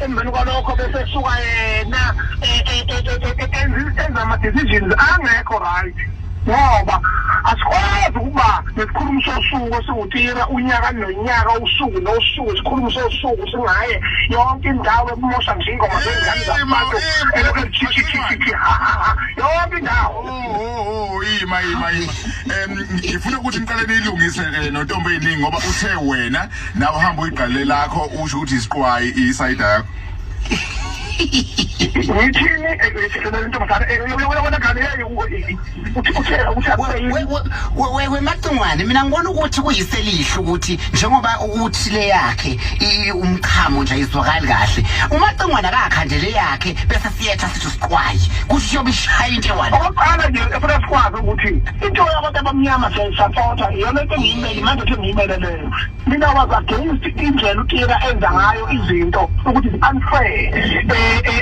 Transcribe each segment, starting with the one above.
emveni kwalokho bese suka yena enza ama-decisions angekho right ngoba asikwazi ukuba nesikhulumo sosuku esiwutira unyaka nonyaka usuku nosuku isikhulumo sosuku singaye yonke indawo ebumosha nje ingoma zengane zabantu yonke indawo ima ngifuna ukuthi niqale niyilungise noNtombi eyiningi ngoba uthe wena nawe uhamba uyiqale lakho usho ukuthi isiqwayi isayida yakho Macingwane mina ngibona ukuthi kuyiselihle ukuthi njengoba ukuthi le yakhe umchamo nje ayizwakali kahle uMacingwane akakhandele yakhe bese siyetha sithi siqwayi kuthi yobe ishaya into wala oqala nje efuna sikwazi ukuthi into yabantu abamnyama siyayisupporta iyona into engiyimeli manje ukuthi ngiyimele leyo mina was against indlela uTira enza ngayo izinto ukuthi unfair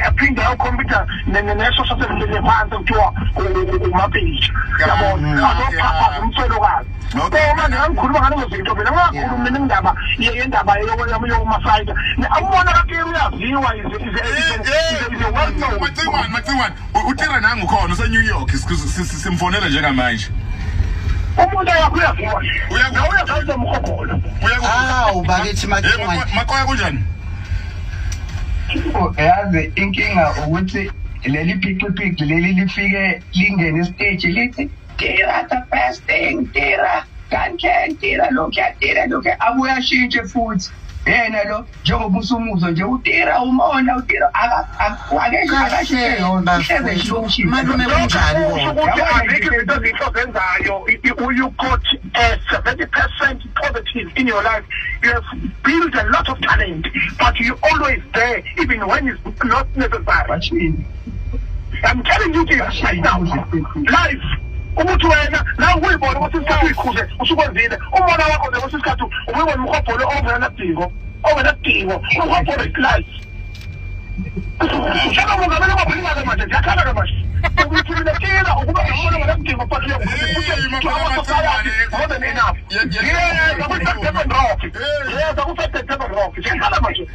aphinde ayokhompyutha neso sasebenzele phansi kuthiwa umapage yabona azophapha umfelokazi manje ngikhuluma ngalezo zinto mina ngakhuluma indaba yendaba yokumasayida awubona kaTira uyaziwa Macingwane uTira nangu khona useNew York simfonela njengamanje umuntu uyaziwa uyazazi umkhokhola bakithi Macingwane makoya kunjani yazi inkinga ukuthi leli phiqiphiqi leli lifike lingene stage lithi Tira the best thing Tira can Tira lokho abuya shintshe futhi yena lo njengoba usumuzo nje uTira umona uTira akashe yona malume kunjani ukuthi azikho izinto ezihlonzayo you got 70% positive in your life. You have built a lot of talent, but you're always there, even when it's not necessary. I'm telling you this right now. Life. Ukuthi wena la uyibona ukuthi isikhathi ikhuze usukwenzile umona wakho nje ukuthi isikhathi ubuyibona umkhopolo overladingo umkhopolo life. Shaka mungamela kwaphila manje yakhala manje. Ukuthi mina Tira ukuba ngibona ngaladingo phathi ukuthi more than enough. Yeah, akufete rock. Yakhala manje.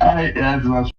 Ay, yazi